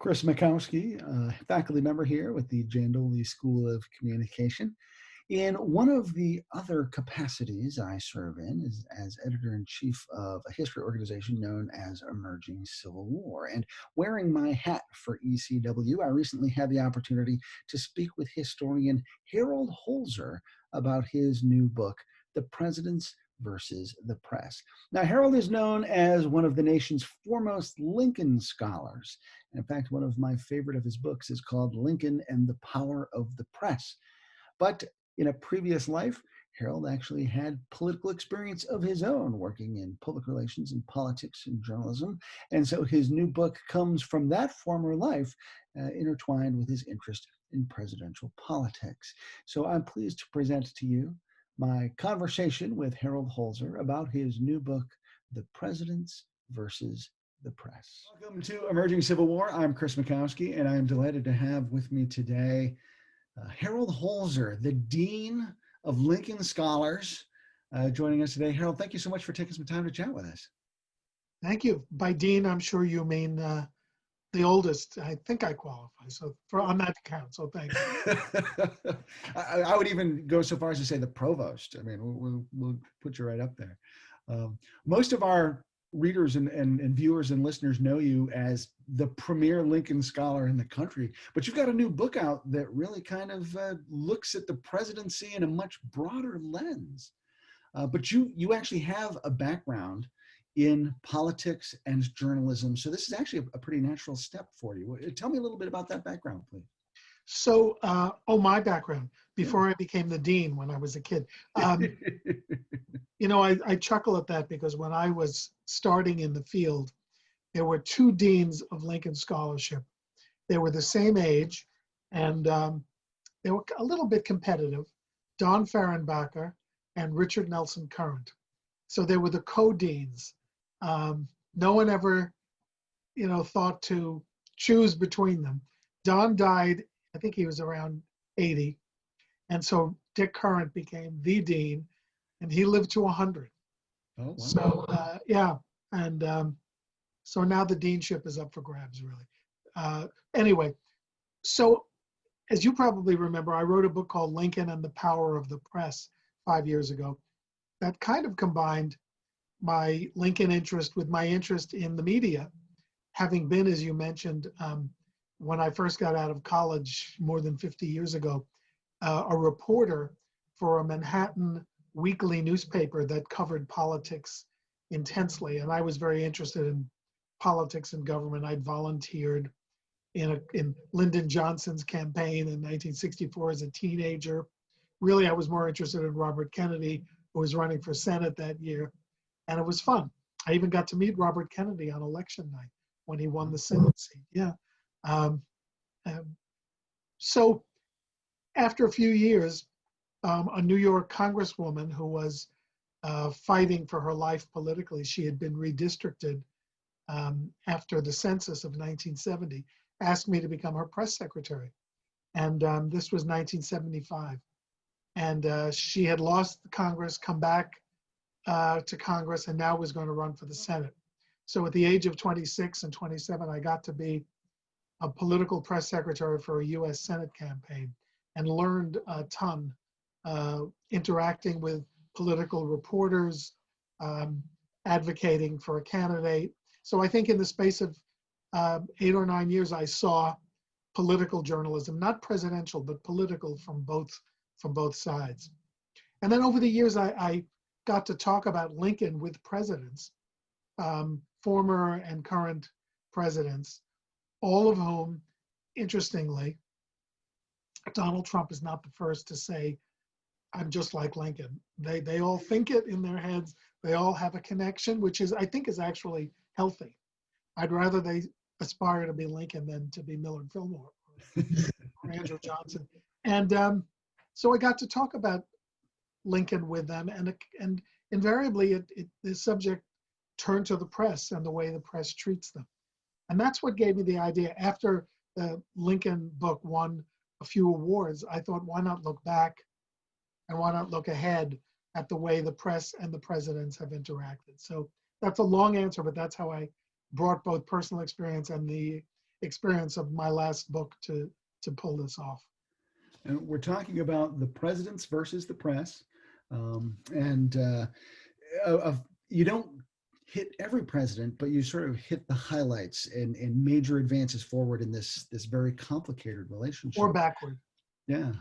Chris Mikowski, faculty member here with the Jandoli School of Communication. In one of the other capacities I serve in is as editor-in-chief of a history organization known as Emerging Civil War. And wearing my hat for ECW, I recently had the opportunity to speak with historian Harold Holzer about his new book, The Presidents versus the Press. Now, Harold is known as one of the nation's foremost Lincoln scholars. In fact, one of my favorite of his books is called Lincoln and the Power of the Press. But in a previous life, Harold actually had political experience of his own, working in public relations and politics and journalism. And so his new book comes from that former life, intertwined with his interest in presidential politics. So I'm pleased to present to you my conversation with Harold Holzer about his new book, The Presidents versus the Press. Welcome to Emerging Civil War. I'm Chris Mikowski, and I'm delighted to have with me today Harold Holzer, the Dean of Lincoln Scholars, joining us today. Harold, thank you so much for taking some time to chat with us. Thank you. By Dean, I'm sure you mean the oldest. I think I qualify, so on that count, so thank you. I would even go so far as to say the provost. I mean, we'll put you right up there. Most of our readers and viewers and listeners know you as the premier Lincoln scholar in the country, but you've got a new book out that really kind of looks at the presidency in a much broader lens. But you actually have a background in politics and journalism, so this is actually a pretty natural step for you. Tell me a little bit about that background, please. So, my background before I became the dean when I was a kid. You know, I chuckle at that because when I was starting in the field, there were two deans of Lincoln Scholarship. They were the same age, and they were a little bit competitive, Don Fehrenbacher and Richard Nelson Current. So they were the co-deans. No one ever, thought to choose between them. Don died, I think he was around 80. And so Dick Current became the dean, and he lived to 100. Oh, wow. So, yeah. And so now the deanship is up for grabs, really. Anyway, so as you probably remember, I wrote a book called Lincoln and the Power of the Press 5 years ago that kind of combined my Lincoln interest with my interest in the media, having been, as you mentioned, when I first got out of college more than 50 years ago, a reporter for a Manhattan weekly newspaper that covered politics intensely. And I was very interested in politics and government. I'd volunteered in Lyndon Johnson's campaign in 1964 as a teenager. Really, I was more interested in Robert Kennedy, who was running for Senate that year. And it was fun. I even got to meet Robert Kennedy on election night when he won the Senate seat. Yeah. So after a few years, a New York congresswoman who was fighting for her life politically, she had been redistricted after the census of 1970, asked me to become her press secretary. And this was 1975. And she had lost Congress, come back to Congress, and now was going to run for the Senate. So at the age of 26 and 27, I got to be a political press secretary for a US Senate campaign and learned a ton, interacting with political reporters, advocating for a candidate. So I think in the space of 8 or 9 years, I saw political journalism, not presidential, but political from both sides. And then over the years, I got to talk about Lincoln with presidents, former and current presidents, all of whom, interestingly, Donald Trump is not the first to say, I'm just like Lincoln. They all think it in their heads. They all have a connection, which I think is actually healthy. I'd rather they aspire to be Lincoln than to be Millard Fillmore or Andrew Johnson. And so I got to talk about Lincoln with them, and invariably the subject turned to the press and the way the press treats them. And that's what gave me the idea. After the Lincoln book won a few awards, I thought, why not look back and why not look ahead at the way the press and the presidents have interacted? So that's a long answer, but that's how I brought both personal experience and the experience of my last book to pull this off. And we're talking about the presidents versus the press, and of you don't hit every president, but you sort of hit the highlights and major advances forward in this very complicated relationship. Or backward. Yeah,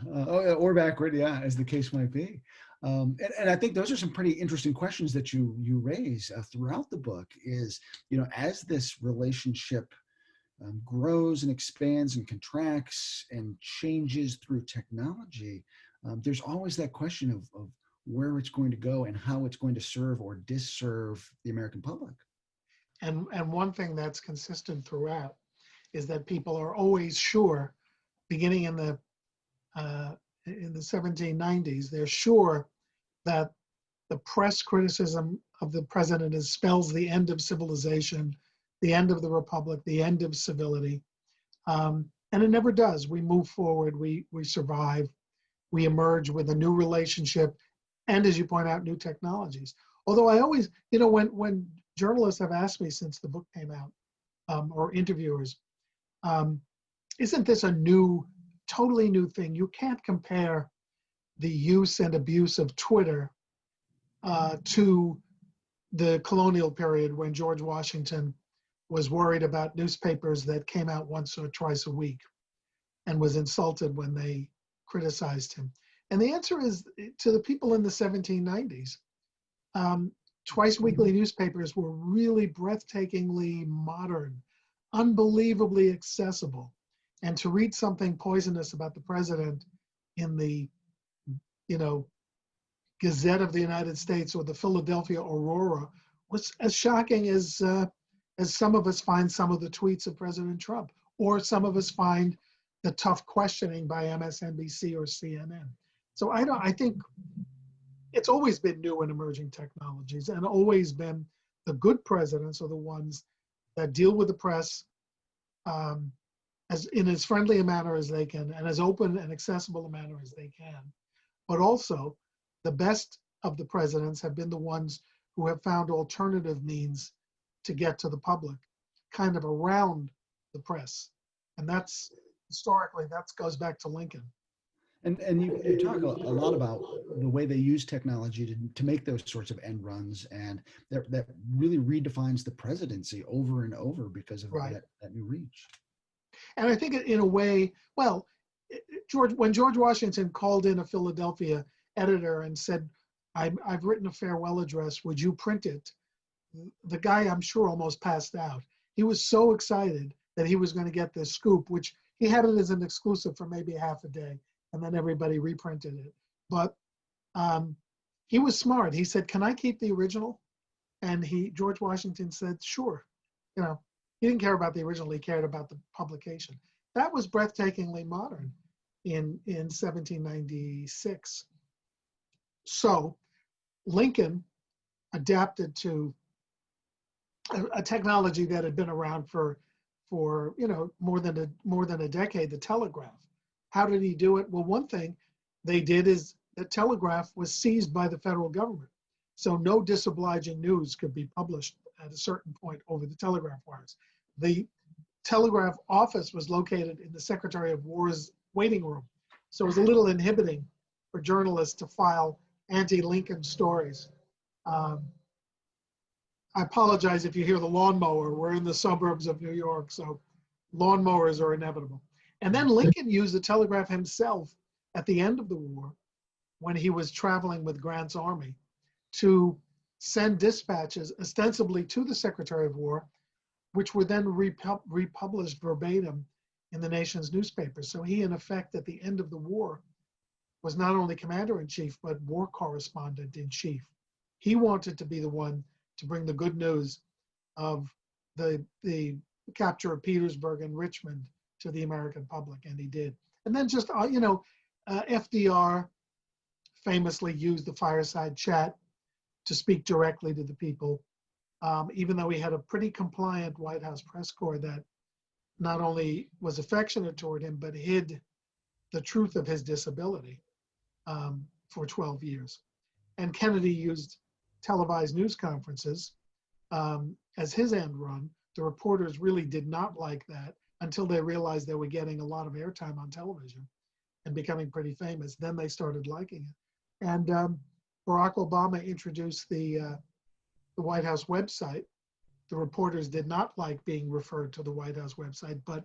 or backward, yeah, as the case might be. And I think those are some pretty interesting questions that you raise throughout the book. Is, as this relationship grows and expands and contracts and changes through technology, there's always that question of where it's going to go and how it's going to serve or disserve the American public. And one thing that's consistent throughout is that people are always sure, beginning in the 1790s, they're sure that the press criticism of the president spells the end of civilization, the end of the republic, the end of civility. And it never does. We move forward, we survive, we emerge with a new relationship, and as you point out, new technologies. Although I always, when journalists have asked me since the book came out, or interviewers, isn't this a totally new thing? You can't compare the use and abuse of Twitter to the colonial period when George Washington was worried about newspapers that came out once or twice a week and was insulted when they criticized him. And the answer is, to the people in the 1790s, twice weekly newspapers were really breathtakingly modern, unbelievably accessible. And to read something poisonous about the president in the, Gazette of the United States or the Philadelphia Aurora was as shocking as some of us find some of the tweets of President Trump, or some of us find the tough questioning by MSNBC or CNN. So I think it's always been new and emerging technologies, and always been the good presidents are the ones that deal with the press in as friendly a manner as they can, and as open and accessible a manner as they can. But also, the best of the presidents have been the ones who have found alternative means to get to the public, kind of around the press. And that's, historically, that goes back to Lincoln. And you talk a lot about the way they use technology to make those sorts of end runs, and that really redefines the presidency over and over because of Right. that new reach. And I think in a way, well, when George Washington called in a Philadelphia editor and said, I've written a farewell address, would you print it? The guy, I'm sure, almost passed out. He was so excited that he was going to get this scoop, which he had it as an exclusive for maybe half a day, and then everybody reprinted it. But he was smart. He said, can I keep the original? And George Washington said, sure. He didn't care about the original, he cared about the publication. That was breathtakingly modern in 1796. So Lincoln adapted to a technology that had been around for more than a decade, the telegraph. How did he do it? Well, one thing they did is the telegraph was seized by the federal government. So no disobliging news could be published at a certain point over the telegraph wires. The telegraph office was located in the Secretary of War's waiting room. So it was a little inhibiting for journalists to file anti-Lincoln stories. I apologize if you hear the lawnmower. We're in the suburbs of New York, so lawnmowers are inevitable. And then Lincoln used the telegraph himself at the end of the war, when he was traveling with Grant's army, to send dispatches ostensibly to the Secretary of War, which were then republished verbatim in the nation's newspapers. So he, in effect, at the end of the war, was not only commander-in-chief, but war correspondent-in-chief. He wanted to be the one to bring the good news of the capture of Petersburg and Richmond to the American public, and he did. And then just, FDR famously used the fireside chat to speak directly to the people, even though he had a pretty compliant White House press corps that not only was affectionate toward him, but hid the truth of his disability for 12 years. And Kennedy used televised news conferences as his end run The reporters really did not like that until they realized they were getting a lot of airtime on television and becoming pretty famous. Then they started liking it. And Barack Obama introduced the White House website. The reporters did not like being referred to the White House website, but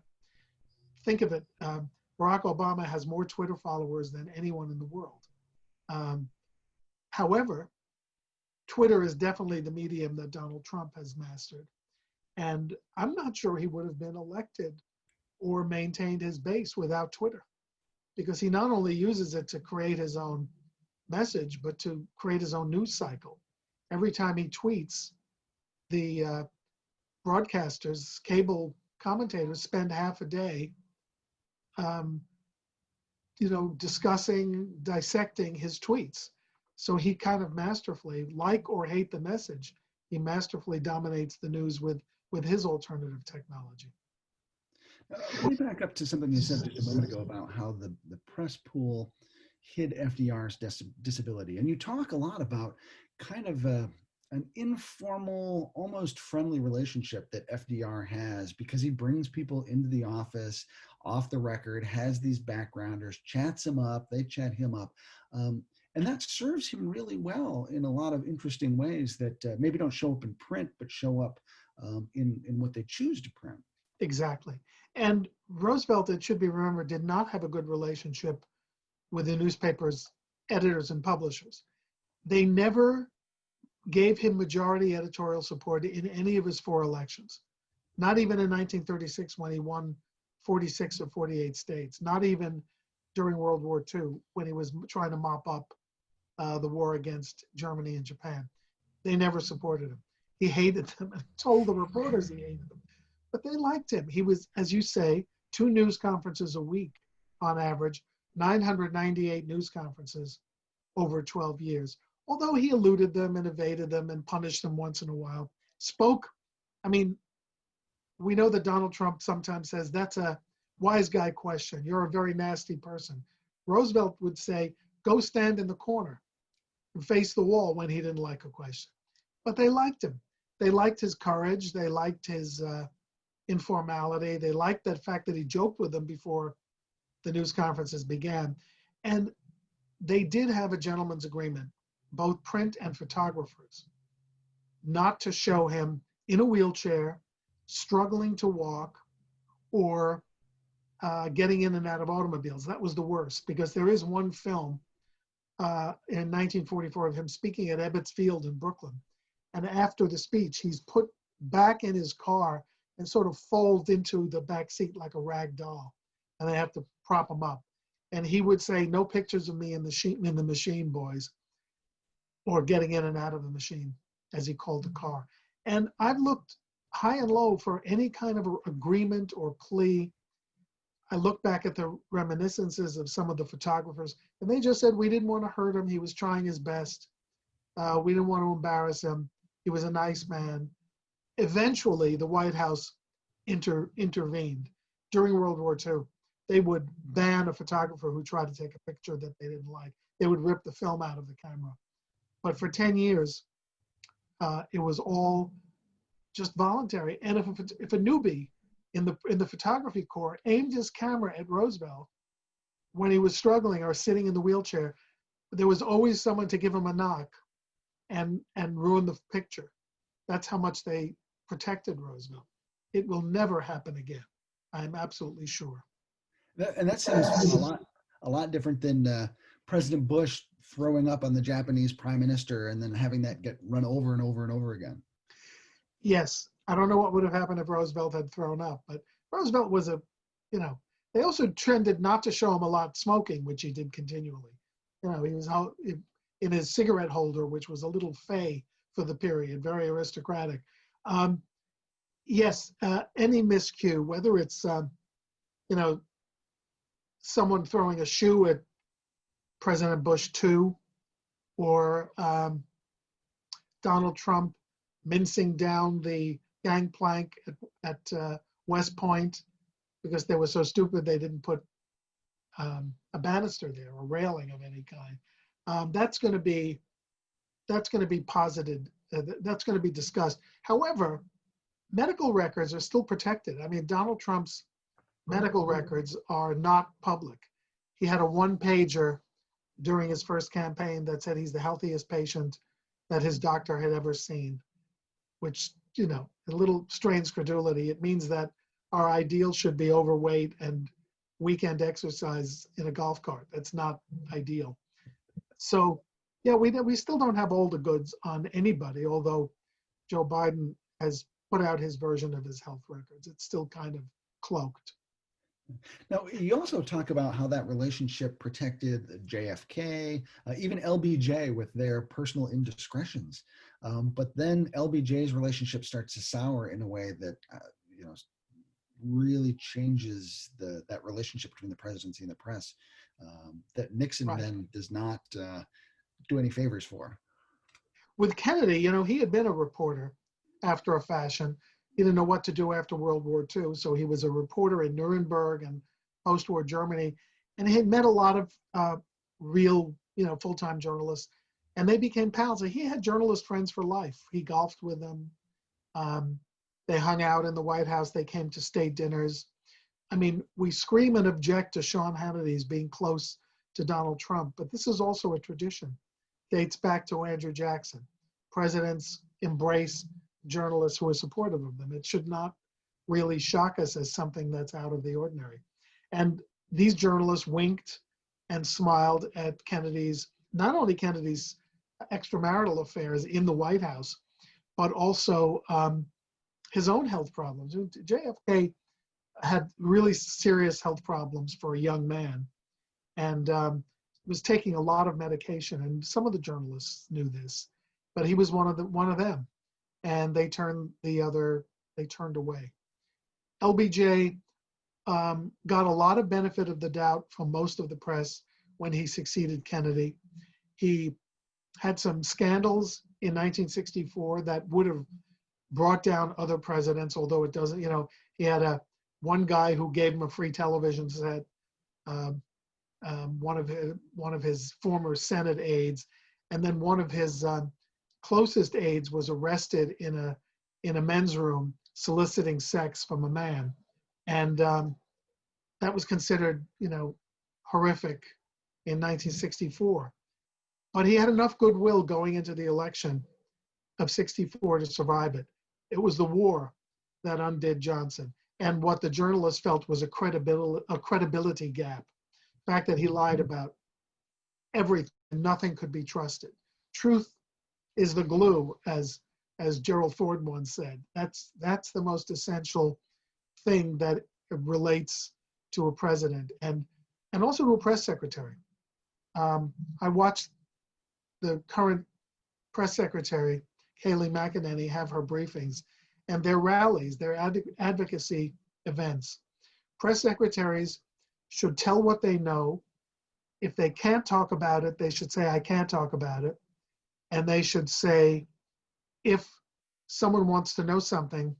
think of it, Barack Obama has more Twitter followers than anyone in the world. However, Twitter is definitely the medium that Donald Trump has mastered. And I'm not sure he would have been elected or maintained his base without Twitter, because he not only uses it to create his own message, but to create his own news cycle. Every time he tweets, the broadcasters, cable commentators spend half a day, discussing, dissecting his tweets. So he kind of masterfully, like or hate the message, he masterfully dominates the news with his alternative technology. Let me back up to something you said just a moment ago about how the press pool hid FDR's disability. And you talk a lot about kind of an informal, almost friendly relationship that FDR has, because he brings people into the office off the record, has these backgrounders, chats them up, they chat him up. And that serves him really well in a lot of interesting ways that maybe don't show up in print, but show up in what they choose to print. Exactly. And Roosevelt, it should be remembered, did not have a good relationship with the newspaper's editors and publishers. They never gave him majority editorial support in any of his 4 elections. Not even in 1936 when he won 46 or 48 states. Not even during World War II when he was trying to mop up the war against Germany and Japan. They never supported him. He hated them and told the reporters he hated them. But they liked him. He was, as you say, 2 news conferences a week on average, 998 news conferences over 12 years. Although he eluded them and evaded them and punished them once in a while. We know that Donald Trump sometimes says, that's a wise guy question. You're a very nasty person. Roosevelt would say, go stand in the corner and face the wall when he didn't like a question. But they liked him. They liked his courage. They liked his informality. They liked the fact that he joked with them before the news conferences began. And they did have a gentleman's agreement, both print and photographers, not to show him in a wheelchair, struggling to walk, or getting in and out of automobiles. That was the worst, because there is one film in 1944 of him speaking at Ebbets Field in Brooklyn. And after the speech, he's put back in his car and sort of folds into the back seat like a rag doll. And they have to prop him up. And he would say, no pictures of me in the machine, boys, or getting in and out of the machine, as he called the car. And I've looked high and low for any kind of agreement or plea. I look back at the reminiscences of some of the photographers, and they just said, we didn't want to hurt him. He was trying his best. We didn't want to embarrass him. He was a nice man. Eventually, the White House intervened. During World War II, they would ban a photographer who tried to take a picture that they didn't like. They would rip the film out of the camera. But for 10 years, it was all just voluntary. And if a newbie in the photography corps aimed his camera at Roosevelt when he was struggling or sitting in the wheelchair, there was always someone to give him a knock and ruin the picture. That's how much they protected Roosevelt. It will never happen again. I'm absolutely sure. And that seems a lot different than President Bush throwing up on the Japanese prime minister and then having that get run over and over and over again. Yes, I don't know what would have happened if Roosevelt had thrown up, but Roosevelt was they also trended not to show him a lot smoking, which he did continually. He was out in his cigarette holder, which was a little fey for the period, very aristocratic. Yes, any miscue, whether it's, someone throwing a shoe at President Bush II, or Donald Trump mincing down the gangplank at West Point because they were so stupid they didn't put a banister there, or railing of any kind. That's going to be posited. That's going to be discussed. However, medical records are still protected. I mean, Donald Trump's medical records are not public. He had a one-pager during his first campaign that said he's the healthiest patient that his doctor had ever seen, which, you know, a little strains credulity. It means that our ideal should be overweight and weekend exercise in a golf cart. That's not ideal. So, yeah, we still don't have all the goods on anybody, although Joe Biden has put out his version of his health records. It's still kind of cloaked. Now, you also talk about how that relationship protected JFK, even LBJ with their personal indiscretions. But then LBJ's relationship starts to sour in a way that, you know, really changes that relationship between the presidency and the press, that Nixon Right. then does not do any favors for. With Kennedy, you know, he had been a reporter after a fashion. He didn't know what to do after World War II, so he was a reporter in Nuremberg and post-war Germany, and he had met a lot of real, you know, full-time journalists, and they became pals. He had journalist friends for life. He golfed with them. They hung out in the White House. They came to state dinners. I mean, we scream and object to Sean Hannity's being close to Donald Trump, but this is also a tradition. Dates back to Andrew Jackson. Presidents embrace journalists who are supportive of them. It should not really shock us as something that's out of the ordinary. And these journalists winked and smiled at Kennedy's, not only Kennedy's extramarital affairs in the White House, but also his own health problems. JFK had really serious health problems for a young man, and was taking a lot of medication. And some of the journalists knew this, but he was one of them, and they turned away. LBJ got a lot of benefit of the doubt from most of the press when he succeeded Kennedy. He had some scandals in 1964 that would have brought down other presidents, although it doesn't, you know, he had one guy who gave him a free television set, one of his former Senate aides, and then one of his closest aides was arrested in a men's room soliciting sex from a man, and that was considered, you know, horrific in 1964. But he had enough goodwill going into the election of '64 to survive it. It was the war that undid Johnson, and what the journalists felt was a credibility gap. The fact that he lied about everything, nothing could be trusted. Truth is the glue, as Gerald Ford once said. That's the most essential thing that relates to a president and also to a press secretary. I watched the current press secretary, Kayleigh McEnany, have her briefings, and their rallies, their advocacy events. Press secretaries should tell what they know. If they can't talk about it, they should say, I can't talk about it. And they should say, if someone wants to know something,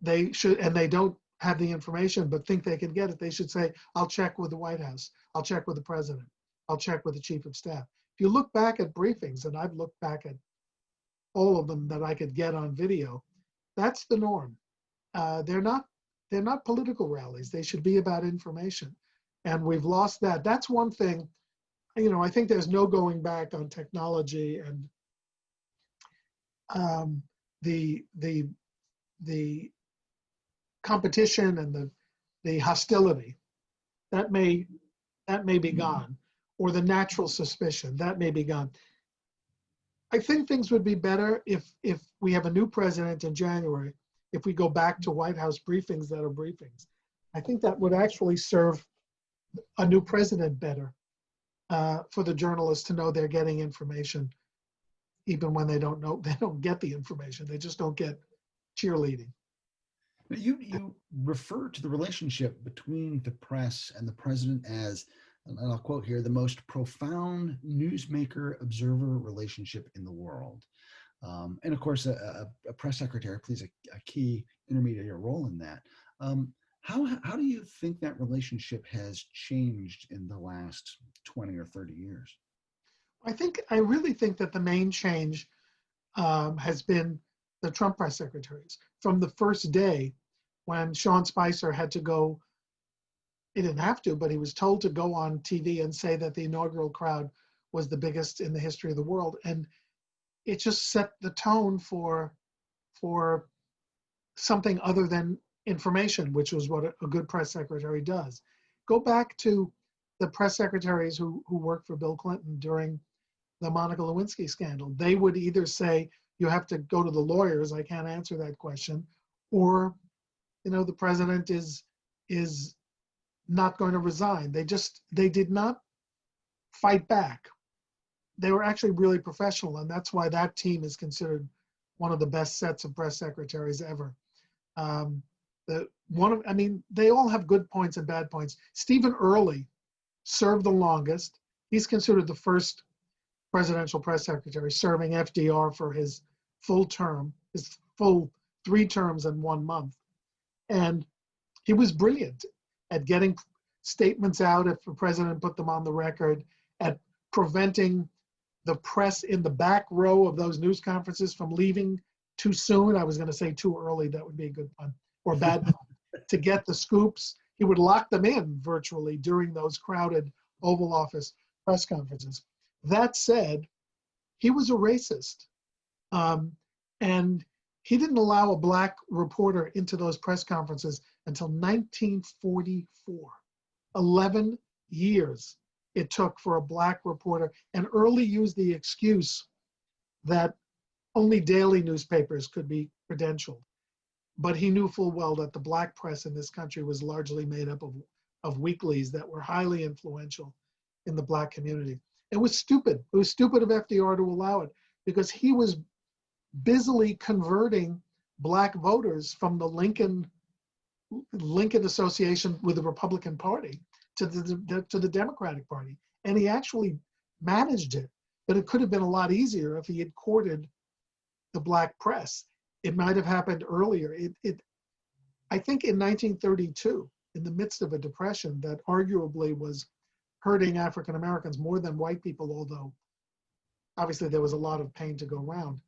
they should, and they don't have the information but think they can get it, they should say, I'll check with the White House. I'll check with the president. I'll check with the chief of staff. If you look back at briefings, and I've looked back at all of them that I could get on video, that's the norm. They're not political rallies. They should be about information. And we've lost that. That's one thing, you know, I think there's no going back on technology and the competition and the hostility. That may be gone, or the natural suspicion that may be gone. I think things would be better if we have a new president in January, if we go back to White House briefings that are briefings. I think that would actually serve a new president better, for the journalists to know they're getting information, even when they don't get the information. They just don't get cheerleading. You refer to the relationship between the press and the president as, and I'll quote here, the most profound newsmaker-observer relationship in the world. And of course, a press secretary plays a key intermediary role in that. How do you think that relationship has changed in the last 20 or 30 years? I really think that the main change has been the Trump press secretaries. From the first day when Sean Spicer had to go, he didn't have to, but he was told to go on TV and say that the inaugural crowd was the biggest in the history of the world. And it just set the tone for something other than information, which was what a good press secretary does. Go back to the press secretaries who worked for Bill Clinton during the Monica Lewinsky scandal. They would either say, you have to go to the lawyers, I can't answer that question, or, the president is not going to resign. They did not fight back. They were actually really professional, and that's why that team is considered one of the best sets of press secretaries ever. They all have good points and bad points. Stephen Early served the longest. He's considered the first presidential press secretary, serving FDR for his full term, his full 3 terms and 1 month. And he was brilliant at getting statements out if the president put them on the record, at preventing the press in the back row of those news conferences from leaving too soon. I was going to say too early. That would be a good pun, or bad pun, to get the scoops. He would lock them in virtually during those crowded Oval Office press conferences. That said, he was a racist. And he didn't allow a black reporter into those press conferences until 1944. 11 years it took for a black reporter. And Early used the excuse that only daily newspapers could be credentialed. But he knew full well that the black press in this country was largely made up of weeklies that were highly influential in the black community. It was stupid. It was stupid of FDR to allow it, because he was busily converting black voters from the Lincoln Association with the Republican Party to the Democratic Party. And he actually managed it, but it could have been a lot easier if he had courted the black press. It might have happened earlier. I think in 1932, in the midst of a depression that arguably was hurting African Americans more than white people, although obviously there was a lot of pain to go around.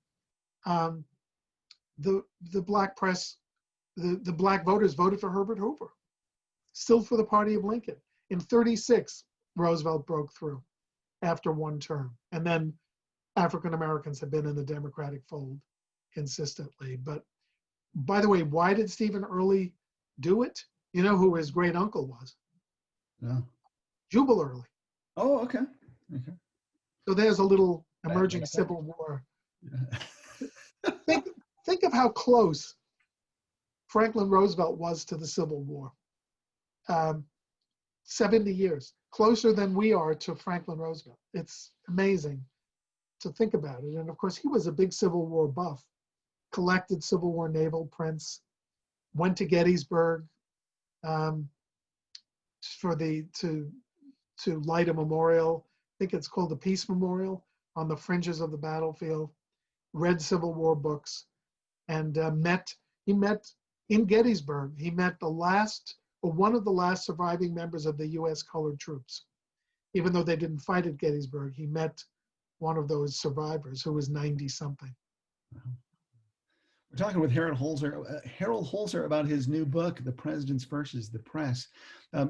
The black press, the black voters voted for Herbert Hoover, still for the party of Lincoln. In 36, Roosevelt broke through after 1 term. And then African Americans have been in the Democratic fold consistently. But by the way, why did Stephen Early do it? You know who his great uncle was? No. Jubal Early. Oh, okay. Okay. So there's a little emerging Civil War. Think of how close Franklin Roosevelt was to the Civil War. 70 years, closer than we are to Franklin Roosevelt. It's amazing to think about it. And of course, he was a big Civil War buff, collected Civil War naval prints, went to Gettysburg to light a memorial. I think it's called the Peace Memorial, on the fringes of the battlefield, read Civil War books, and he met in Gettysburg. He met one of the last surviving members of the U.S. colored troops. Even though they didn't fight at Gettysburg, he met one of those survivors who was 90-something. We're talking with Harold Holzer about his new book, The Presidents versus the Press.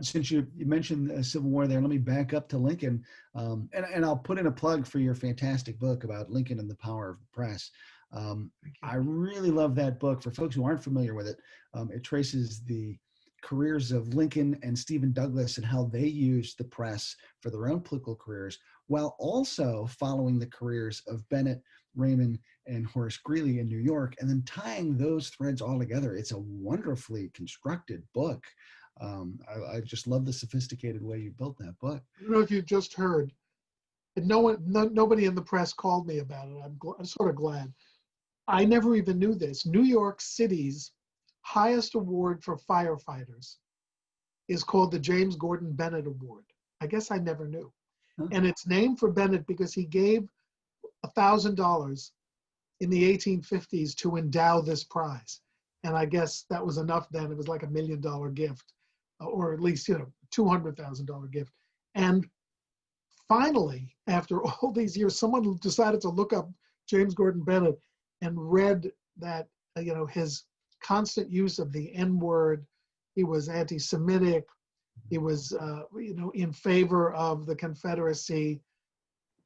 Since you mentioned Civil War there, let me back up to Lincoln. And I'll put in a plug for your fantastic book about Lincoln and the power of the press. I really love that book. For folks who aren't familiar with it, it traces the careers of Lincoln and Stephen Douglas and how they used the press for their own political careers, while also following the careers of Bennett, Raymond, and Horace Greeley in New York, and then tying those threads all together. It's a wonderfully constructed book. I just love the sophisticated way you built that book. I don't know if you just heard, and nobody in the press called me about it. I'm sort of glad. I never even knew this. New York City's highest award for firefighters is called the James Gordon Bennett Award. I guess I never knew. Huh. And it's named for Bennett because he gave $1,000 in the 1850s to endow this prize. And I guess that was enough then. It was like $1 million gift, or at least, $200,000 gift. And finally, after all these years, someone decided to look up James Gordon Bennett and read that his constant use of the N-word, he was anti-Semitic, he was in favor of the Confederacy,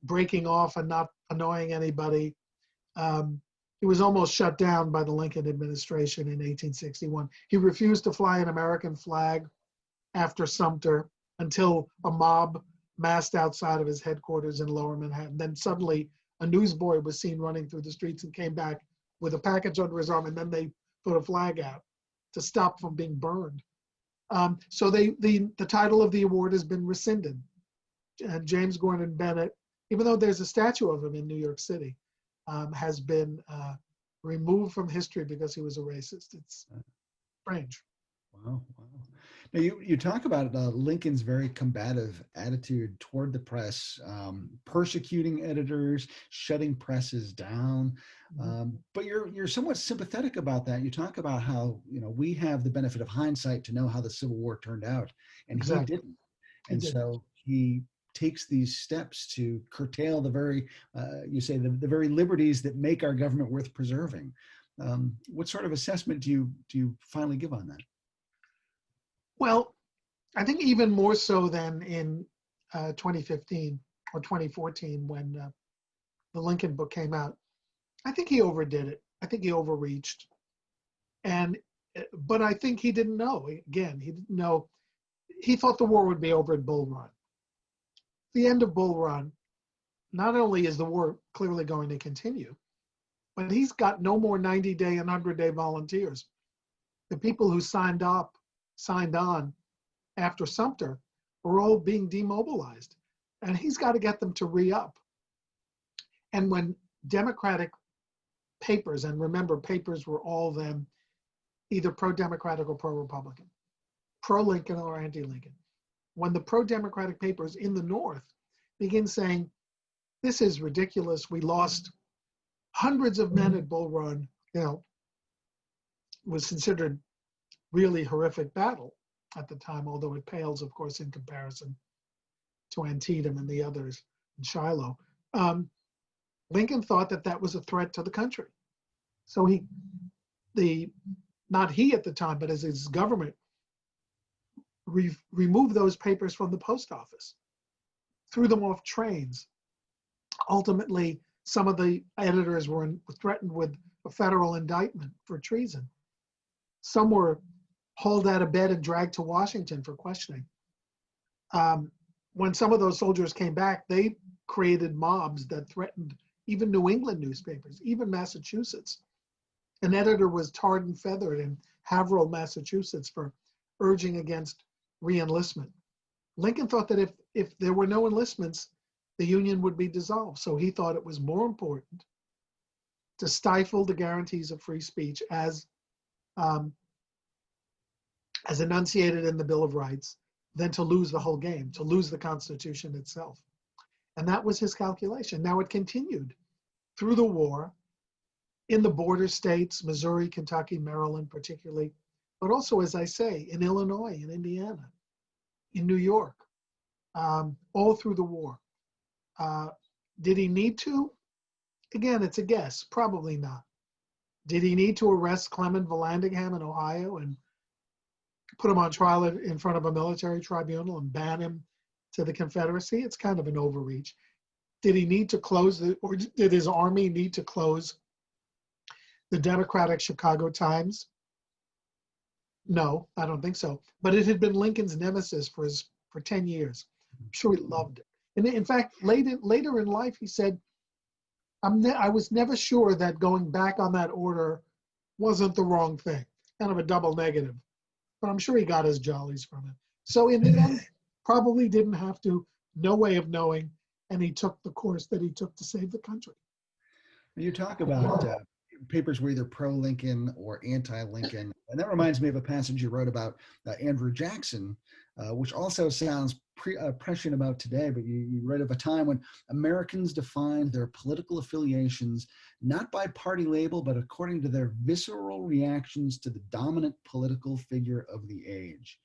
breaking off and not annoying anybody. He was almost shut down by the Lincoln administration in 1861. He refused to fly an American flag after Sumter until a mob massed outside of his headquarters in Lower Manhattan. Then suddenly a newsboy was seen running through the streets and came back with a package under his arm, and then they put a flag out to stop from being burned. So the title of the award has been rescinded. And James Gordon Bennett, even though there's a statue of him in New York City, has been removed from history because he was a racist. It's strange. Wow, wow. Now you talk about Lincoln's very combative attitude toward the press, persecuting editors, shutting presses down. But you're somewhat sympathetic about that. You talk about how we have the benefit of hindsight to know how the Civil War turned out, and Exactly. he didn't. And so he takes these steps to curtail the very, you say, the very liberties that make our government worth preserving. What sort of assessment do you finally give on that? Well, I think even more so than in 2015 or 2014 when the Lincoln book came out. I think he overdid it. I think he overreached. But I think he didn't know. Again, he didn't know. He thought the war would be over at Bull Run. The end of Bull Run, not only is the war clearly going to continue, but he's got no more 90-day and 100-day volunteers. The people who signed on after Sumter were all being demobilized, and he's got to get them to re-up. And when Democratic papers, and remember, papers were all them either pro-Democratic or pro-Republican, pro-Lincoln or anti-Lincoln. When the pro-Democratic papers in the North begin saying, this is ridiculous, we lost hundreds of men at Bull Run, was considered really horrific battle at the time, although it pales, of course, in comparison to Antietam and the others in Shiloh. Lincoln thought that was a threat to the country. So not he at the time, but as his government, removed those papers from the post office, threw them off trains. Ultimately, some of the editors were threatened with a federal indictment for treason. Some were hauled out of bed and dragged to Washington for questioning. When some of those soldiers came back, they created mobs that threatened even New England newspapers, even Massachusetts. An editor was tarred and feathered in Haverhill, Massachusetts for urging against re-enlistment. Lincoln thought that if there were no enlistments, the Union would be dissolved. So he thought it was more important to stifle the guarantees of free speech as enunciated in the Bill of Rights than to lose the whole game, to lose the Constitution itself. And that was his calculation. Now it continued through the war in the border states, Missouri, Kentucky, Maryland particularly, but also, as I say, in Illinois, in Indiana, in New York, all through the war. Did he need to? Again, it's a guess, probably not. Did he need to arrest Clement Vallandigham in Ohio and put him on trial in front of a military tribunal and ban him to the Confederacy? It's kind of an overreach. Did he need to or did his army need to close the Democratic Chicago Times? No, I don't think so. But it had been Lincoln's nemesis for 10 years. I'm sure he loved it. And in fact, later in life, he said, I was never sure that going back on that order wasn't the wrong thing. Kind of a double negative. But I'm sure he got his jollies from it. So in the end, probably didn't have to, no way of knowing, and he took the course that he took to save the country. You talk about papers were either pro-Lincoln or anti-Lincoln, and that reminds me of a passage you wrote about Andrew Jackson, which also sounds prescient about today, but you write of a time when Americans defined their political affiliations not by party label, but according to their visceral reactions to the dominant political figure of the age.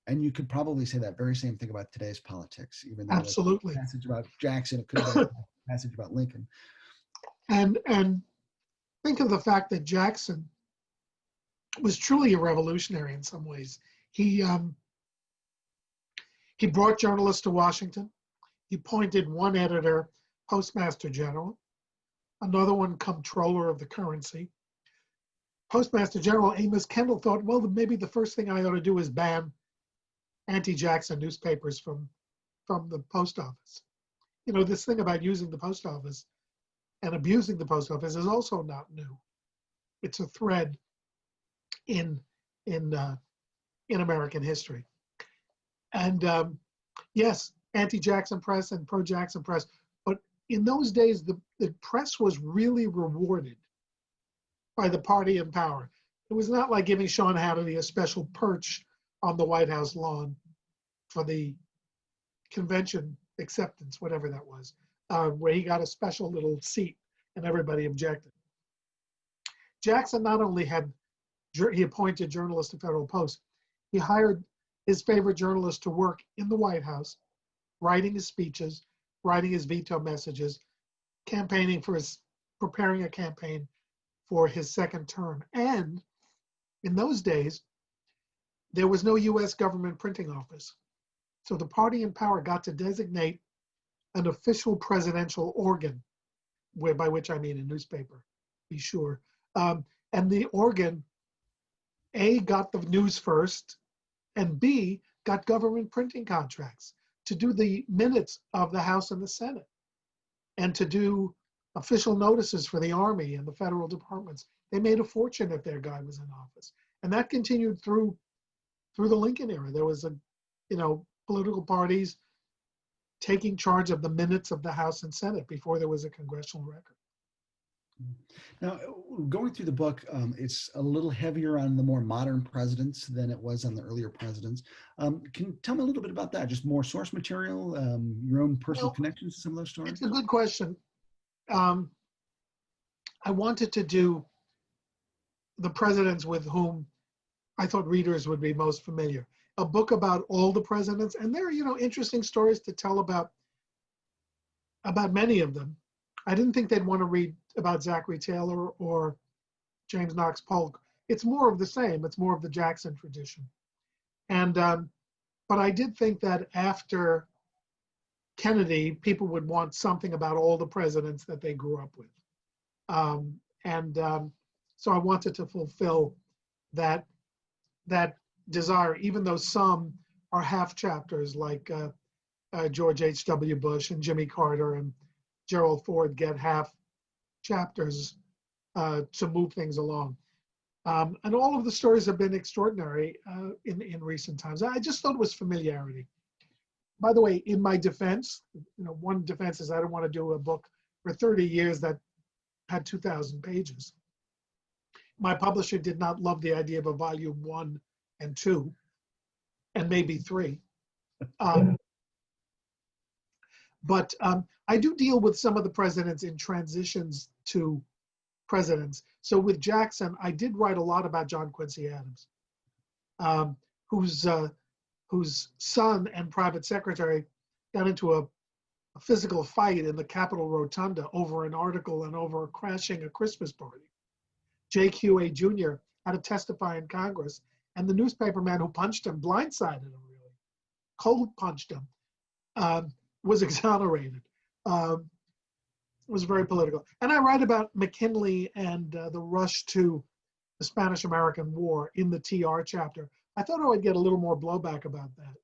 And you could probably say that very same thing about today's politics, even though Absolutely. a passage about Jackson, it could have been a passage about Lincoln. And think of the fact that Jackson was truly a revolutionary in some ways. He brought journalists to Washington. He appointed one editor postmaster general, another one comptroller of the currency. Postmaster General Amos Kendall thought, well, maybe the first thing I ought to do is ban anti-Jackson newspapers from the post office. You know, this thing about using the post office and abusing the post office is also not new. It's a thread in American history. And yes, anti-Jackson press and pro-Jackson press, but in those days, the press was really rewarded by the party in power. It was not like giving Sean Hannity a special perch on the White House lawn for the convention acceptance, whatever that was, where he got a special little seat and everybody objected. Jackson not only he appointed journalists to Federal Post, he hired his favorite journalist to work in the White House, writing his speeches, writing his veto messages, preparing a campaign for his second term. And in those days, there was no US government printing office. So the party in power got to designate an official presidential organ, by which I mean a newspaper, be sure. And the organ, A, got the news first, and B, got government printing contracts to do the minutes of the House and the Senate, and to do official notices for the Army and the federal departments. They made a fortune if their guy was in office. And that continued through the Lincoln era. There was political parties taking charge of the minutes of the House and Senate before there was a congressional record. Now, going through the book, it's a little heavier on the more modern presidents than it was on the earlier presidents. Can you tell me a little bit about that? Just more source material, your own personal connections to some of those stories? It's a good question. I wanted to do the presidents with whom I thought readers would be most familiar. A book about all the presidents, and there are, interesting stories to tell about many of them. I didn't think they'd want to read about Zachary Taylor or James Knox Polk. It's more of the same. It's more of the Jackson tradition. And but I did think that after Kennedy, people would want something about all the presidents that they grew up with. So I wanted to fulfill that desire, even though some are half chapters, like George H.W. Bush and Jimmy Carter and Gerald Ford get half chapters to move things along. And all of the stories have been extraordinary in recent times. I just thought it was familiarity. By the way, in my defense, one defense is I don't want to do a book for 30 years that had 2,000 pages. My publisher did not love the idea of a volume 1 and 2, and maybe 3. But I do deal with some of the presidents in transitions to presidents. So with Jackson, I did write a lot about John Quincy Adams, whose son and private secretary got into a physical fight in the Capitol Rotunda over an article and over crashing a Christmas party. J.Q.A. Jr. had to testify in Congress, and the newspaperman who punched him, blindsided him really, cold punched him, was exonerated. It was very political. And I write about McKinley and the rush to the Spanish-American War in the TR chapter. I thought I would get a little more blowback about that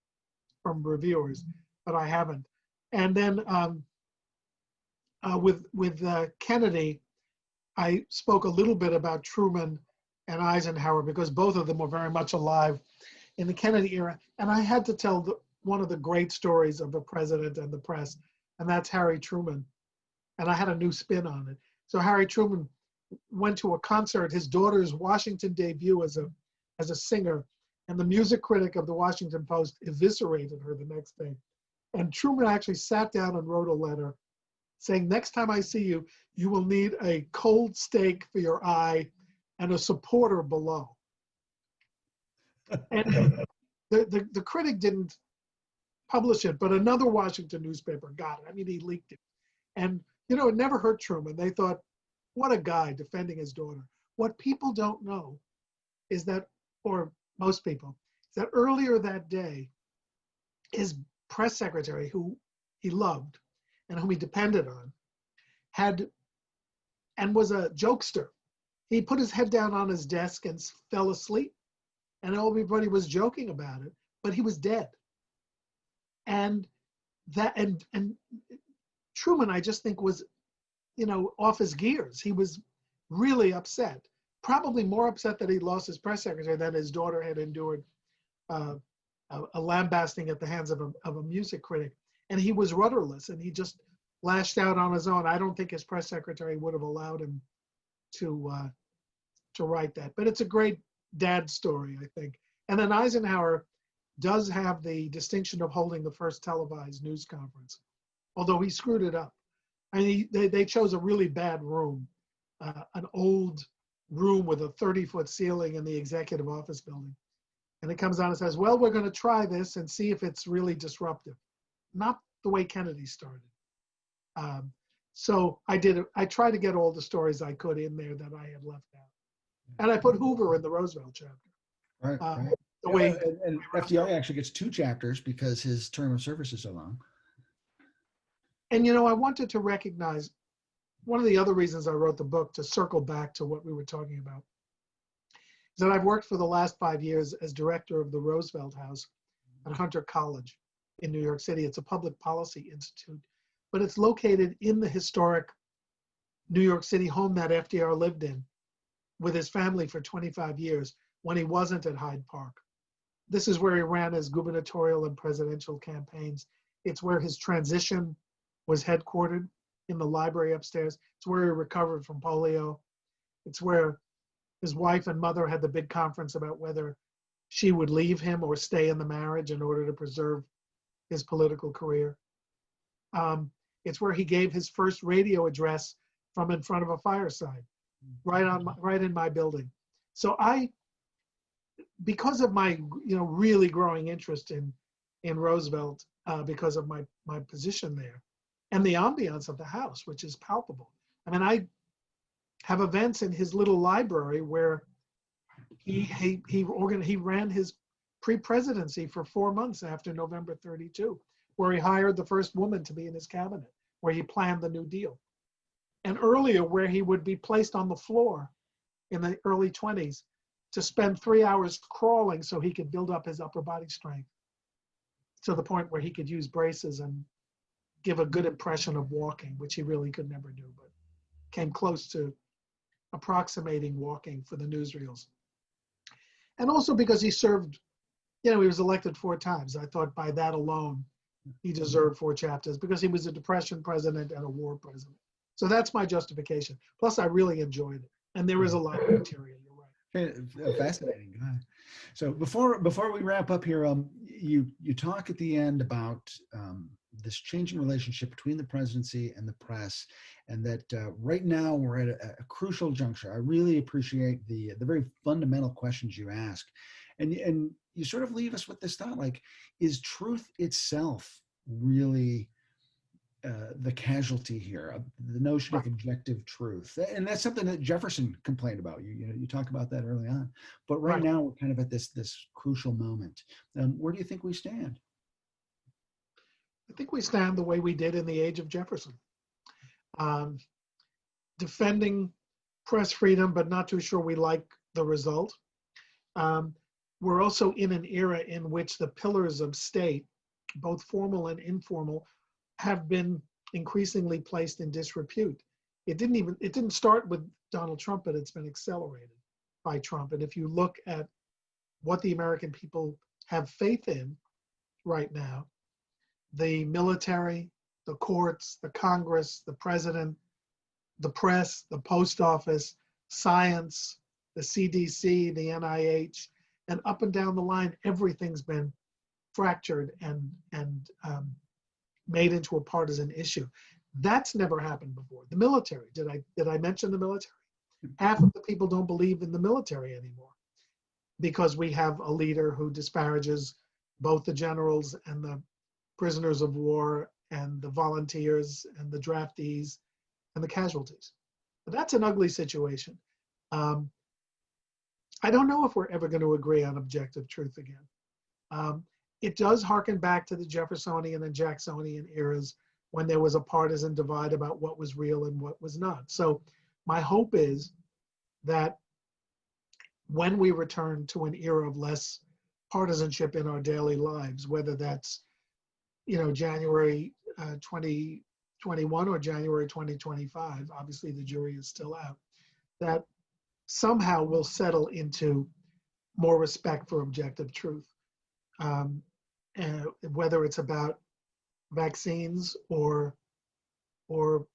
from reviewers, but I haven't. And then with Kennedy, I spoke a little bit about Truman and Eisenhower because both of them were very much alive in the Kennedy era. And I had to tell one of the great stories of the president and the press, and that's Harry Truman. And I had a new spin on it. So Harry Truman went to a concert, his daughter's Washington debut as a singer, and the music critic of the Washington Post eviscerated her the next day. And Truman actually sat down and wrote a letter saying, next time I see you, you will need a cold steak for your eye and a supporter below. And the critic didn't publish it, but another Washington newspaper got it. I mean, he leaked it. And, it never hurt Truman. They thought What a guy defending his daughter. What people don't know is that, or most people, is that earlier that day, his press secretary, who he loved and whom he depended on, had and was a jokester. He put his head down on his desk and fell asleep, and everybody was joking about it, but he was dead. And that and Truman, I just think, was, off his gears. He was really upset, probably more upset that he lost his press secretary than his daughter had endured a lambasting at the hands of a music critic. And he was rudderless, and he just lashed out on his own. I don't think his press secretary would have allowed him to write that. But it's a great dad story, I think. And then Eisenhower does have the distinction of holding the first televised news conference, although he screwed it up. I mean, they chose a really bad room, an old room with a 30-foot ceiling in the executive office building. And it comes on and says, well, we're going to try this and see if it's really disruptive. Not the way Kennedy started. So I tried to get all the stories I could in there that I had left out. And I put Hoover in the Roosevelt chapter. Right, right. The way, and FDR actually gets 2 chapters because his term of service is so long. And, I wanted to recognize one of the other reasons I wrote the book, to circle back to what we were talking about, is that I've worked for the last 5 years as director of the Roosevelt House at Hunter College in New York City. It's a public policy institute, but it's located in the historic New York City home that FDR lived in with his family for 25 years when he wasn't at Hyde Park. This is where he ran his gubernatorial and presidential campaigns. It's where his transition was headquartered, in the library upstairs. It's where he recovered from polio. It's where his wife and mother had the big conference about whether she would leave him or stay in the marriage in order to preserve his political career. It's where he gave his first radio address from in front of a fireside, right in my building. So because of my really growing interest in Roosevelt, because of my position there, and the ambiance of the house, which is palpable. I mean, I have events in his little library where he ran his pre-presidency for 4 months after November 32, where he hired the first woman to be in his cabinet, where he planned the New Deal. And earlier, where he would be placed on the floor in the early 20s to spend 3 hours crawling so he could build up his upper body strength to the point where he could use braces and give a good impression of walking, which he really could never do, but came close to approximating walking for the newsreels. And also because he served, he was elected 4 times. I thought by that alone, he deserved 4 chapters because he was a Depression president and a war president. So that's my justification. Plus, I really enjoyed it. And there is a lot of material, you're right. Fascinating guy. So before we wrap up here, you talk at the end about this changing relationship between the presidency and the press, and that right now we're at a crucial juncture. I really appreciate the very fundamental questions you ask, and you sort of leave us with this thought: like, is truth itself really the casualty here? The notion of objective truth, and that's something that Jefferson complained about. You talk about that early on, but right now we're kind of at this crucial moment. Where do you think we stand? I think we stand the way we did in the age of Jefferson, defending press freedom, but not too sure we like the result. We're also in an era in which the pillars of state, both formal and informal, have been increasingly placed in disrepute. It didn't start with Donald Trump, but it's been accelerated by Trump. And if you look at what the American people have faith in right now, the military, the courts, the Congress, the president, the press, the post office, science, the CDC, the NIH, and up and down the line, everything's been fractured and made into a partisan issue. That's never happened before. The military, did I mention the military? Half of the people don't believe in the military anymore because we have a leader who disparages both the generals and the prisoners of war and the volunteers and the draftees and the casualties. But that's an ugly situation. Um, I don't know if we're ever going to agree on objective truth again. It does harken back to the Jeffersonian and Jacksonian eras when there was a partisan divide about what was real and what was not. So my hope is that when we return to an era of less partisanship in our daily lives, whether that's January 2021 or January 2025, obviously the jury is still out, that somehow we'll settle into more respect for objective truth, whether it's about vaccines or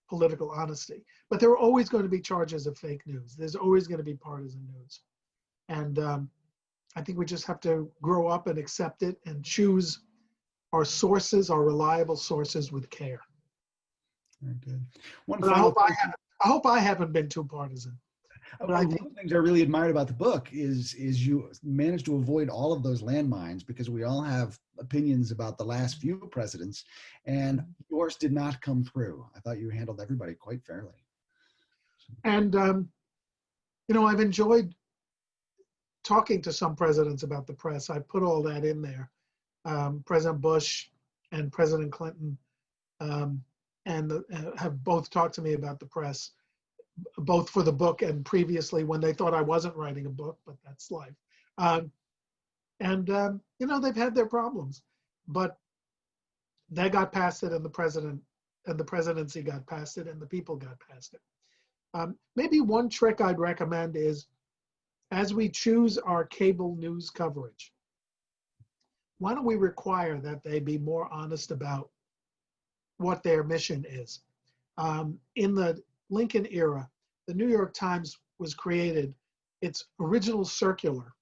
political honesty. But there are always going to be charges of fake news. There's always going to be partisan news. And I think we just have to grow up and accept it and choose our sources, our reliable sources, with care. Very good. One But final I hope I haven't been too partisan. But one of the things I really admired about the book is you managed to avoid all of those landmines, because we all have opinions about the last few presidents, and yours did not come through. I thought you handled everybody quite fairly. And I've enjoyed talking to some presidents about the press. I put all that in there. President Bush and President Clinton have both talked to me about the press, both for the book and previously when they thought I wasn't writing a book, but that's life. They've had their problems, but they got past it, and the presidency got past it, and the people got past it. Maybe one trick I'd recommend is, as we choose our cable news coverage, why don't we require that they be more honest about what their mission is? In the Lincoln era, the New York Times was created. Its original circular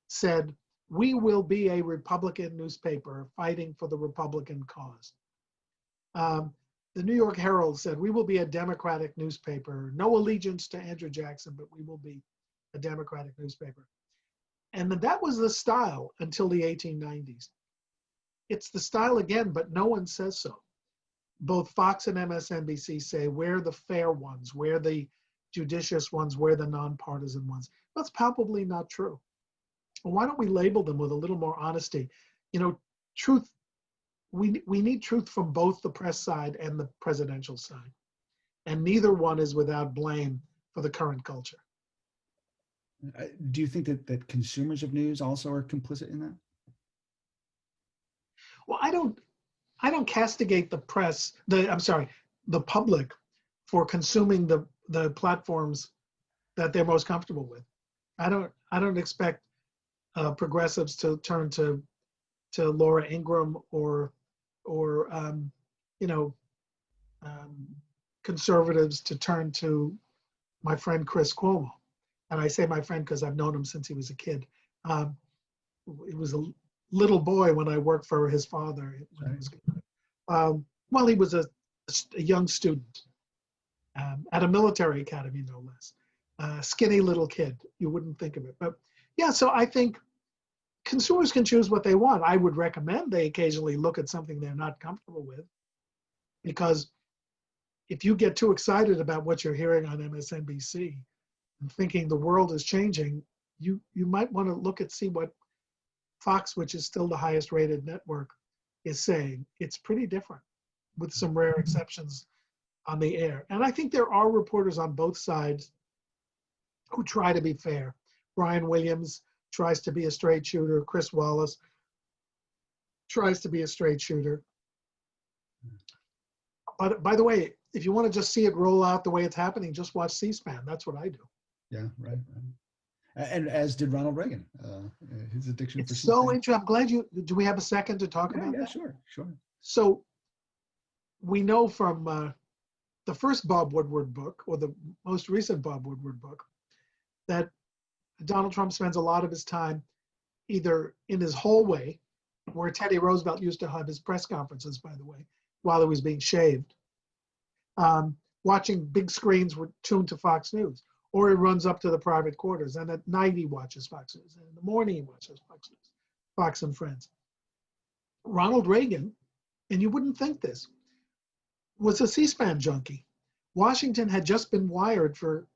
said, "We will be a Republican newspaper fighting for the Republican cause." The New York Herald said, "We will be a Democratic newspaper. No allegiance to Andrew Jackson, but we will be a Democratic newspaper." And that was the style until the 1890s. It's the style again, but no one says so. Both Fox and MSNBC say we're the fair ones, we're the judicious ones, we're the nonpartisan ones. That's palpably not true. Well, why don't we label them with a little more honesty? Truth, we need truth from both the press side and the presidential side. And neither one is without blame for the current culture. Do you think that consumers of news also are complicit in that? Well, I don't castigate the public for consuming the platforms that they're most comfortable with. I don't expect progressives to turn to Laura Ingraham or conservatives to turn to my friend Chris Cuomo. And I say my friend because I've known him since he was a kid. He was a little boy when I worked for his father. He was a young student at a military academy, no less. Skinny little kid. You wouldn't think of it. But yeah, so I think consumers can choose what they want. I would recommend they occasionally look at something they're not comfortable with, because if you get too excited about what you're hearing on MSNBC and thinking the world is changing, you might want to see what Fox, which is still the highest rated network, is saying. It's pretty different, with some rare exceptions on the air. And I think there are reporters on both sides who try to be fair. Brian Williams tries to be a straight shooter. Chris Wallace tries to be a straight shooter. But by the way, if you want to just see it roll out the way it's happening, just watch C-SPAN. That's what I do. Yeah, right. And as did Ronald Reagan, his addiction for C-SPAN. So interesting. I'm glad do we have a second to talk about that? Yeah, sure. So we know from the first Bob Woodward book, or the most recent Bob Woodward book, that Donald Trump spends a lot of his time either in his hallway, where Teddy Roosevelt used to have his press conferences, by the way, while he was being shaved, watching big screens were tuned to Fox News, or he runs up to the private quarters, and at night he watches Fox News, and in the morning he watches Fox News, Fox and Friends. Ronald Reagan, and you wouldn't think this, was a C-SPAN junkie. Washington had just been wired for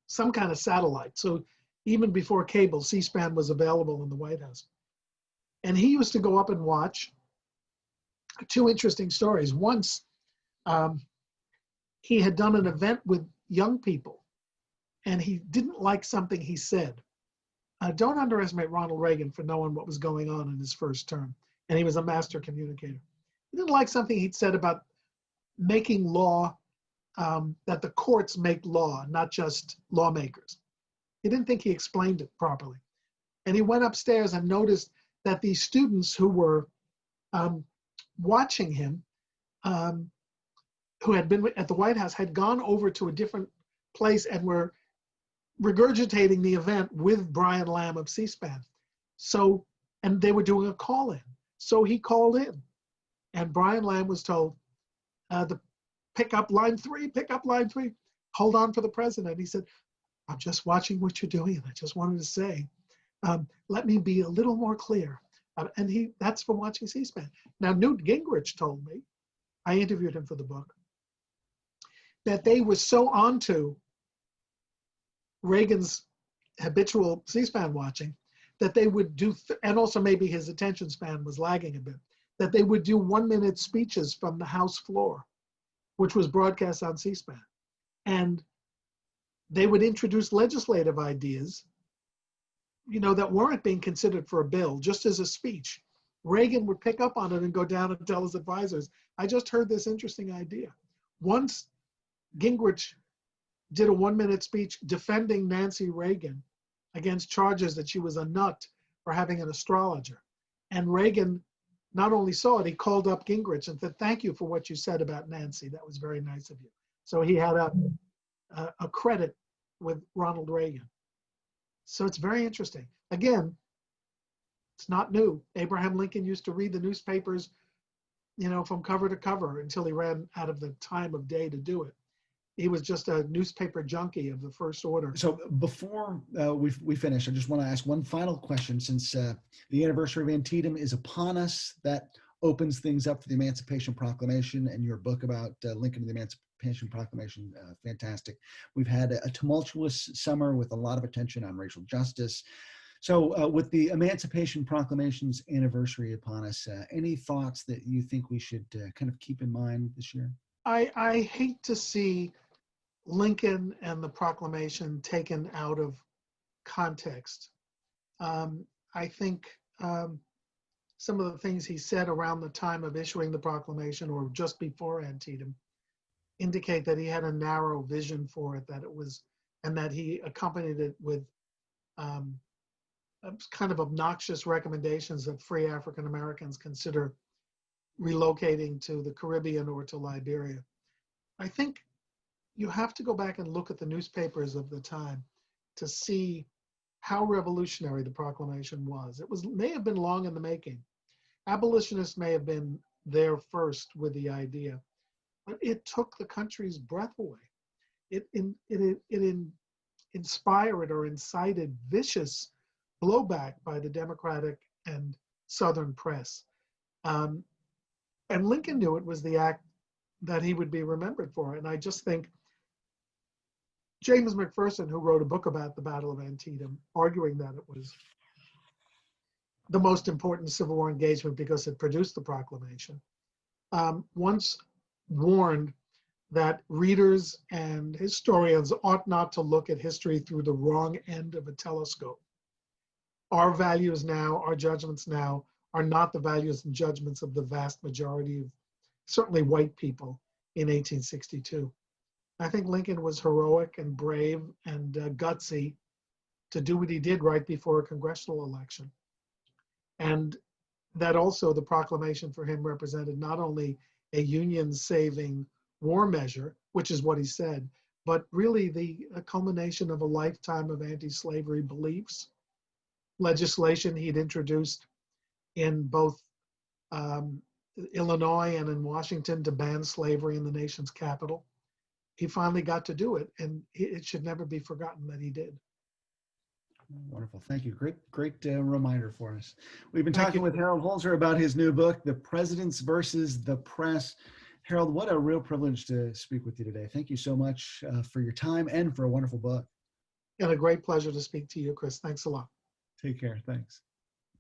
some kind of satellite. So even before cable, C-SPAN was available in the White House. And he used to go up and watch. Two interesting stories. Once, he had done an event with young people, and he didn't like something he said. Don't underestimate Ronald Reagan for knowing what was going on in his first term, and he was a master communicator. He didn't like something he'd said about making law, that the courts make law, not just lawmakers. He didn't think he explained it properly. And he went upstairs and noticed that these students who were watching him, who had been at the White House, had gone over to a different place and were regurgitating the event with Brian Lamb of C-SPAN. So, and they were doing a call-in. So he called in, and Brian Lamb was told, pick up line 3, pick up line 3, hold on for the president. He said, I'm just watching what you're doing, and I just wanted to say, let me be a little more clear. And that's from watching C-SPAN. Now, Newt Gingrich told me, I interviewed him for the book, that they were so onto Reagan's habitual C-SPAN watching that they would do, and also maybe his attention span was lagging a bit, that they would do 1-minute speeches from the House floor, which was broadcast on C-SPAN. And they would introduce legislative ideas, that weren't being considered for a bill, just as a speech. Reagan would pick up on it and go down and tell his advisors, I just heard this interesting idea. Once Gingrich did a 1-minute speech defending Nancy Reagan against charges that she was a nut for having an astrologer. And Reagan not only saw it, he called up Gingrich and said, thank you for what you said about Nancy. That was very nice of you. So he had a credit with Ronald Reagan. So it's very interesting. Again, it's not new. Abraham Lincoln used to read the newspapers, from cover to cover until he ran out of the time of day to do it. He was just a newspaper junkie of the first order. So before we finish, I just want to ask one final question, since the anniversary of Antietam is upon us. That opens things up for the Emancipation Proclamation, and your book about Lincoln and the Emancipation Proclamation, fantastic. We've had a tumultuous summer with a lot of attention on racial justice. So with the Emancipation Proclamation's anniversary upon us, any thoughts that you think we should kind of keep in mind this year? I hate to see Lincoln and the proclamation taken out of context. I think some of the things he said around the time of issuing the proclamation or just before Antietam indicate that he had a narrow vision for it, and that he accompanied it with kind of obnoxious recommendations that free African Americans consider relocating to the Caribbean or to Liberia. I think you have to go back and look at the newspapers of the time to see how revolutionary the proclamation was. It may have been long in the making. Abolitionists may have been there first with the idea, but it took the country's breath away. It inspired or incited vicious blowback by the Democratic and Southern press. And Lincoln knew it was the act that he would be remembered for. And I just think James McPherson, who wrote a book about the Battle of Antietam, arguing that it was the most important Civil War engagement because it produced the proclamation, once warned that readers and historians ought not to look at history through the wrong end of a telescope. Our values now, our judgments now, are not the values and judgments of the vast majority of certainly white people in 1862. I think Lincoln was heroic and brave and gutsy to do what he did right before a congressional election. And that also the proclamation for him represented not only a Union-saving war measure, which is what he said, but really a culmination of a lifetime of anti-slavery beliefs, legislation he'd introduced in both Illinois and in Washington to ban slavery in the nation's capital. He finally got to do it, and it should never be forgotten that he did. Wonderful. Thank you. Great reminder for us. We've been talking with Harold Holzer about his new book, The Presidents versus the Press. Harold, what a real privilege to speak with you today. Thank you so much for your time and for a wonderful book. And a great pleasure to speak to you, Chris. Thanks a lot. Take care. Thanks.